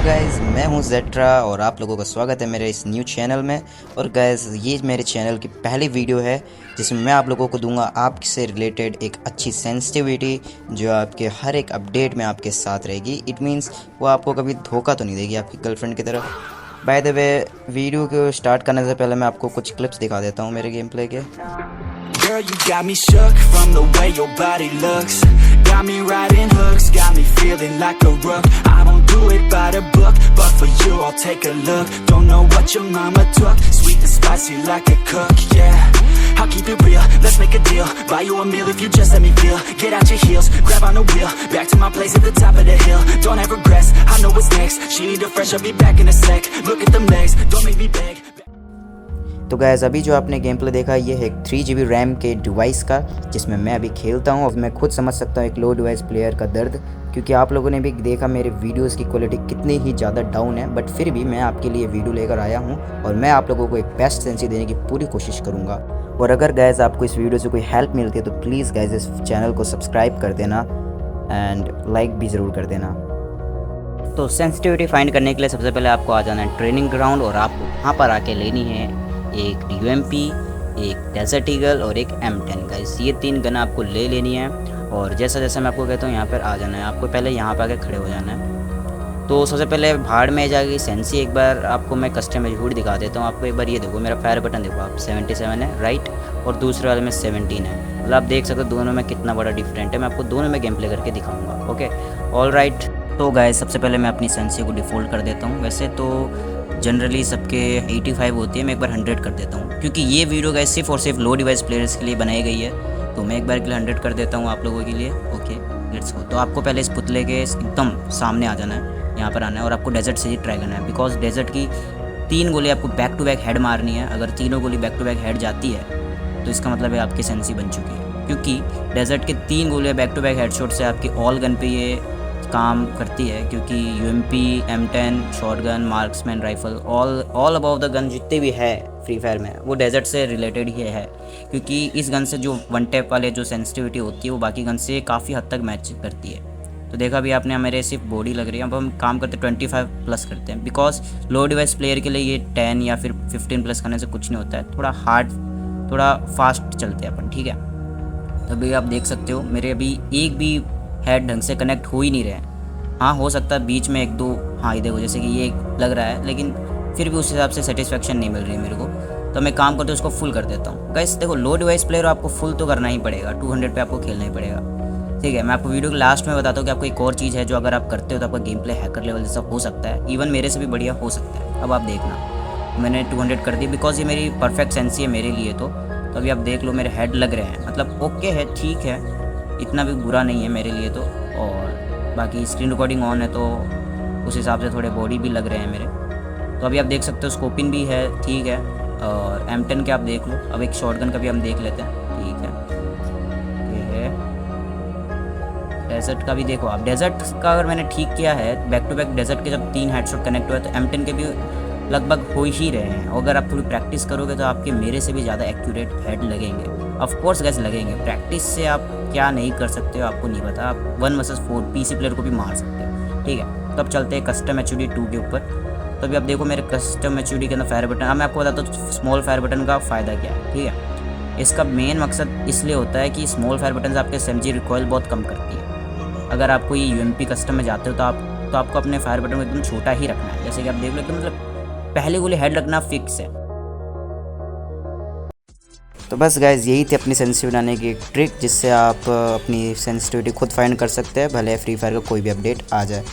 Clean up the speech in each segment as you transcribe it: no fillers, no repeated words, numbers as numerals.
Guys, मैं हूं जेट्रा और आप लोगों का स्वागत है मेरे इस न्यू चैनल में। और गाइज़, ये मेरे चैनल की पहली वीडियो है जिसमें मैं आप लोगों को दूंगा आपसे रिलेटेड एक अच्छी सेंसिटिविटी जो आपके हर एक अपडेट में आपके साथ रहेगी। इट मीन्स वो आपको कभी धोखा तो नहीं देगी आपकी गर्लफ्रेंड की तरफ। बाय द वे, वीडियो को स्टार्ट करने से पहले मैं आपको कुछ क्लिप्स दिखा देता हूँ मेरे गेम प्ले के। Girl, you got me shook from the way your body looks. Got me riding hooks, got me feeling like a rook. I don't do it by the book, but for you I'll take a look. Don't know what your mama took, sweet and spicy like a cook, yeah. I'll keep it real, let's make a deal. Buy you a meal if you just let me feel. Get out your heels, grab on the wheel. Back to my place at the top of the hill. Don't have regrets, I know what's next. She need a fresh, I'll be back in a sec. Look at them legs, don't make me beg. तो gas, अभी जो आपने game play देखा ये है एक 3GB RAM के device का जिसमें मैं अभी खेलता हूँ। और मैं खुद समझ सकता हूँ एक लो डिवाइस प्लेयर का दर्द, क्योंकि आप लोगों ने भी देखा मेरे वीडियोस की क्वालिटी कितनी ही ज़्यादा डाउन है। बट फिर भी मैं आपके लिए वीडियो लेकर आया हूँ और मैं आप लोगों को एक बेस्ट सेंसी देने की पूरी कोशिश करूँगा। और अगर गैस आपको इस वीडियो से कोई हेल्प मिलती है तो प्लीज़ गैस इस चैनल को सब्सक्राइब कर देना एंड लाइक भी ज़रूर कर देना। तो सेंसिटिविटी फाइंड करने के लिए सबसे पहले आपको आ जाना है ट्रेनिंग ग्राउंड और आपको वहाँ पर आके लेनी है एक UMP, एक डेजर्ट ईगल और एक M10 गाइस। ये 3 गन आपको ले लेनी है और जैसा जैसा मैं आपको कहता हूँ यहाँ पर आ जाना है। आपको पहले यहाँ पर आके खड़े हो जाना है। तो सबसे पहले भाड़ में जाएगी सेंसी। एक बार आपको मैं कस्टम एजूड दिखा देता हूँ। आपको एक बार ये देखो, मेरा फायर बटन देखो आप, 77 है राइट और दूसरे वाले में 17 है। मतलब आप देख सकते हो दोनों में कितना बड़ा डिफरेंट है। मैं आपको दोनों में गेम प्ले करके दिखाऊँगा। Okay all right. तो गाइस, सबसे पहले मैं अपनी सेंसी को डिफ़ॉल्ट कर देता हूँ। वैसे तो जनरली सबके 85 होती है, मैं एक बार 100 कर देता हूँ क्योंकि ये वीडियो गाइस सिर्फ और सिर्फ लो डिवाइस प्लेयर्स के लिए बनाई गई है। तो मैं एक बार के लिए 100 कर देता हूँ आप लोगों के लिए। Okay let's go. तो आपको पहले इस पुतले के एकदम सामने आ जाना है, यहाँ पर आना है और आपको डेजर्ट से ही ट्राई करना है। बिकॉज डेजर्ट की 3 गोली आपको बैक टू बैक हेड मारनी है। अगर तीनों गोली बैक टू बैक हेड जाती है तो इसका मतलब है आपकी सेंसी बन चुकी है, क्योंकि डेजर्ट के 3 गोलियाँ बैक टू बैक हेडशॉट से आपकी ऑल गन पे ये काम करती है। क्योंकि UMP, M10, shotgun, marksman rifle, all about the gun जितने भी है फ्री फायर में वो डेजर्ट से रिलेटेड ही है। क्योंकि इस गन से जो वन टैप वाले जो सेंसिटिविटी होती है वो बाकी गन से काफ़ी हद तक मैच करती है। तो देखा भी आपने, मेरे सिर्फ बॉडी लग रही है। अब हम काम करते 25 प्लस करते हैं। बिकॉज लो डिवाइस प्लेयर के लिए ये 10 या फिर 15 प्लस करने से कुछ नहीं होता है। थोड़ा हार्ड, थोड़ा फास्ट चलते हैं अपन, ठीक है। तो अभी आप देख सकते हो मेरे अभी एक भी हेड ढंग से कनेक्ट हो ही नहीं रहे हैं। हाँ हो सकता है बीच में 1-2 हाँ ही देखो जैसे कि ये लग रहा है, लेकिन फिर भी उस हिसाब से सेटिस्फेक्शन नहीं मिल रही है मेरे को। तो मैं काम करते उसको फुल कर देता हूँ। गाइस देखो, लो डिवाइस प्लेयर आपको फुल तो करना ही पड़ेगा, 200 पे आपको खेलना ही पड़ेगा, ठीक है। मैं आपको वीडियो के लास्ट में बताता हूँ कि आपको एक और चीज़ है जो अगर आप करते हो तो आपका गेम प्ले हैकर लेवल जैसा हो सकता है, इवन मेरे से भी बढ़िया हो सकता है। अब आप देखना, मैंने 200 कर दी बिकॉज ये मेरी परफेक्ट सेंसी है मेरे लिए। तो अभी आप देख लो मेरे हेड लग रहे हैं, मतलब ओके है, ठीक है, इतना भी बुरा नहीं है मेरे लिए तो। और बाकी स्क्रीन रिकॉर्डिंग ऑन है तो उस हिसाब से थोड़े बॉडी भी लग रहे हैं मेरे। तो अभी आप देख सकते हो स्कोपिंग भी है, ठीक है। और M10 के आप देख लो। अब एक शॉटगन का भी हम देख लेते हैं, ठीक है। ये है डेजर्ट का भी देखो आप। डेजर्ट का अगर मैंने ठीक किया है, बैक टू बैक डेजर्ट के जब 3 हेडशॉट कनेक्ट हुए तो M10 के भी लगभग हो ही रहे हैं। अगर आप थोड़ी प्रैक्टिस करोगे तो आपके मेरे से भी ज़्यादा एक्यूरेट हेड लगेंगे। ऑफ कोर्स गैस लगेंगे, प्रैक्टिस से आप क्या नहीं कर सकते हो आपको नहीं पता। आप 1 वर्सेस 4 PC प्लेयर को भी मार सकते हो, ठीक है। तो अब चलते हैं कस्टम HUD 2 के ऊपर। तो अभी आप देखो मेरे कस्टम HUD के अंदर फायर बटन। अब मैं आपको बताता हूँ स्मॉल फायर बटन का फ़ायदा क्या है, ठीक है। इसका मेन मकसद इसलिए होता है कि स्मॉल फायर बटन से आपके SMG रिकॉयल बहुत कम करती है। अगर आपको ये UMP कस्टम में जाते हो तो आपको अपने फायर बटन को एकदम छोटा ही रखना है। जैसे कि आप देख लो कि मतलब पहले गोली हेड रखना फिक्स है। तो बस गाइज, यही थी अपनी सेंसिटिविटी बनाने की एक ट्रिक जिससे आप अपनी सेंसिटिविटी खुद फाइंड कर सकते हैं, भले फ्री फायर का कोई भी अपडेट आ जाए।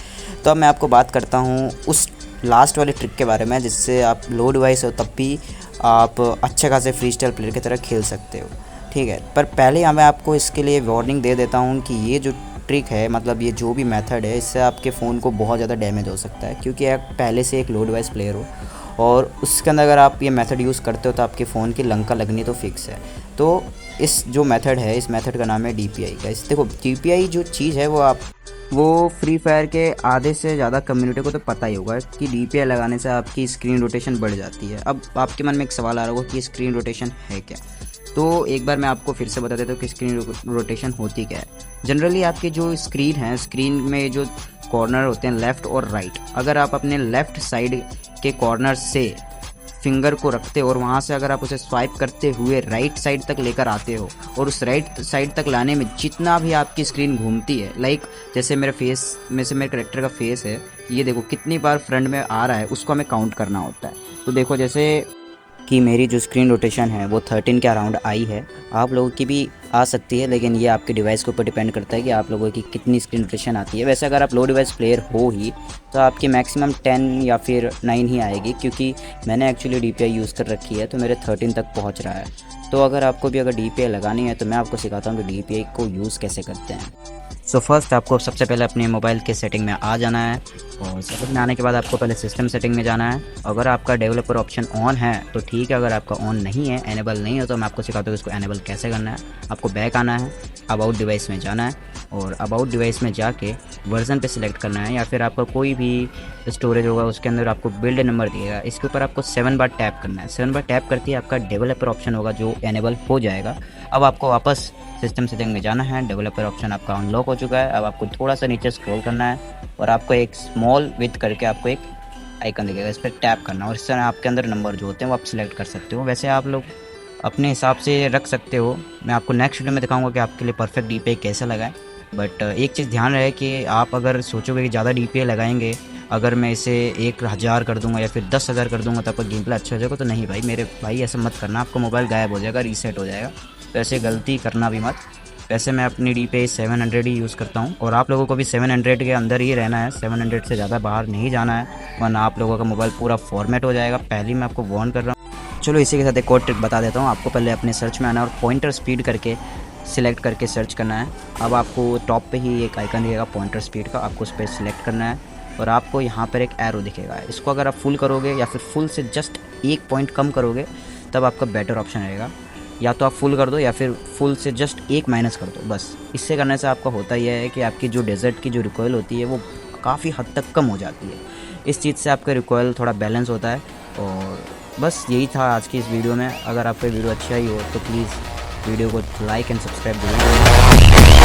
तो अब मैं आपको बात करता हूँ उस लास्ट वाली ट्रिक के बारे में जिससे आप लो डिवाइस हो तब भी आप अच्छे खासे फ्री स्टाइल प्लेयर की तरह खेल सकते हो, ठीक है। पर पहले मैं आपको इसके लिए वार्निंग दे देता हूँ कि ये जो ट्रिक है, मतलब ये जो भी मेथड है, इससे आपके फ़ोन को बहुत ज़्यादा डैमेज हो सकता है। क्योंकि आप पहले से एक लो डिवाइस प्लेयर हो और उसके अंदर अगर आप ये मेथड यूज़ करते हो तो आपके फ़ोन की लंका लगनी तो फिक्स है। तो इस जो मेथड है, इस मेथड का नाम है DPI का। इस देखो DPI जो चीज़ है वो फ्री फायर के आधे से ज़्यादा कम्युनिटी को तो पता ही होगा कि DPI लगाने से आपकी स्क्रीन रोटेशन बढ़ जाती है। अब आपके मन में एक सवाल आ रहा होगा कि स्क्रीन रोटेशन है क्या। तो एक बार मैं आपको फिर से बता देता हूँ कि स्क्रीन रोटेशन होती क्या है। जनरली आपकी जो स्क्रीन है, स्क्रीन में जो कॉर्नर होते हैं लेफ़्ट और राइट। अगर आप अपने लेफ़्ट साइड के कॉर्नर से फिंगर को रखते हो और वहाँ से अगर आप उसे स्वाइप करते हुए राइट साइड तक लेकर आते हो और उस राइट साइड तक लाने में जितना भी आपकी स्क्रीन घूमती है, लाइक जैसे मेरे फेस में से मेरे करेक्टर का फेस है, ये देखो कितनी बार फ्रंट में आ रहा है, उसको हमें काउंट करना होता है। तो देखो जैसे कि मेरी जो स्क्रीन रोटेशन है वो 13 के अराउंड आई है। आप लोगों की भी आ सकती है, लेकिन ये आपके डिवाइस के ऊपर डिपेंड करता है कि आप लोगों की कितनी स्क्रीन रोटेशन आती है। वैसे अगर आप लो डिवाइस प्लेयर हो ही तो आपकी मैक्सिमम 10 या फिर 9 ही आएगी, क्योंकि मैंने एक्चुअली DPI यूज़ कर रखी है तो मेरे 13 तक पहुंच रहा है। तो अगर आपको भी अगर DPI लगानी है तो मैं आपको सिखाता हूँ कि DPI को यूज़ कैसे करते हैं। सो फर्स्ट आपको सबसे पहले अपने मोबाइल के सेटिंग में आ जाना है और सेटिंग में आने के बाद आपको पहले सिस्टम सेटिंग में जाना है। अगर आपका डेवलपर ऑप्शन ऑन है तो ठीक है, अगर आपका ऑन नहीं है, एनेबल नहीं है, तो मैं आपको सिखाता हूँ इसको एनेबल कैसे करना है। आपको बैक आना है, अबाउट डिवाइस में जाना है और अबाउट डिवाइस में जाके वर्जन पे सिलेक्ट करना है, या फिर आपका कोई भी स्टोरेज होगा उसके अंदर आपको बिल्ड नंबर दिएगा, इसके ऊपर आपको 7 बार टैप करना है। 7 बार टैप करते ही आपका डेवलपर ऑप्शन होगा जो एनेबल हो जाएगा। अब आपको वापस सिस्टम सेटिंग में जाना है, डेवलपर ऑप्शन आपका अनलॉक हो चुका है। अब आपको थोड़ा सा नीचे स्क्रॉल करना है और आपको एक स्मॉल विथ करके आपको एक आइकन दिखेगा, इस पर टैप करना और इस तरह आपके अंदर नंबर जो होते हैं वो आप सिलेक्ट कर सकते हो। वैसे आप लोग अपने हिसाब से रख सकते हो, मैं आपको नेक्स्ट वीडियो में दिखाऊंगा कि आपके लिए परफेक्ट DPI कैसे लगाएं। बट एक चीज़ ध्यान रहे कि आप अगर सोचोगे कि ज़्यादा DPI लगाएंगे, अगर मैं इसे 1000 कर दूंगा या फिर 10,000 कर दूंगा तो आपका गेम प्ले अच्छा हो जाएगा, तो नहीं भाई, मेरे भाई ऐसा मत करना, आपका मोबाइल गायब हो जाएगा, रीसेट हो जाएगा। तो ऐसे गलती करना भी मत। वैसे मैं अपनी DPI 700 ही यूज़ करता हूँ और आप लोगों को भी 700 के अंदर ही रहना है, 700 से ज़्यादा बाहर नहीं जाना है, वरना आप लोगों का मोबाइल पूरा फॉर्मेट हो जाएगा। पहले ही मैं आपको वार्न कर रहा हूँ। चलो इसी के साथ एक और ट्रिक बता देता हूँ। आपको पहले अपने सर्च में आना है और पॉइंटर स्पीड करके सिलेक्ट करके सर्च करना है। अब आपको टॉप पे ही एक आइकन दिखेगा पॉइंटर स्पीड का, आपको उस पर सिलेक्ट करना है और आपको यहाँ पर एक एरो दिखेगा। इसको अगर आप फुल करोगे या फिर फुल से जस्ट 1 पॉइंट कम करोगे तब आपका बेटर ऑप्शन रहेगा। या तो आप फुल कर दो या फिर फुल से जस्ट 1 माइनस कर दो, बस। इससे करने से आपका होता यह है कि आपकी जो डेजर्ट की जो रिकॉइल होती है वो काफ़ी हद तक कम हो जाती है। इस चीज़ से आपका रिकॉइल थोड़ा बैलेंस होता है। और बस यही था आज की इस वीडियो में। अगर आपको वीडियो अच्छा ही हो तो प्लीज़ वीडियो को लाइक एंड सब्सक्राइब जरूर करें।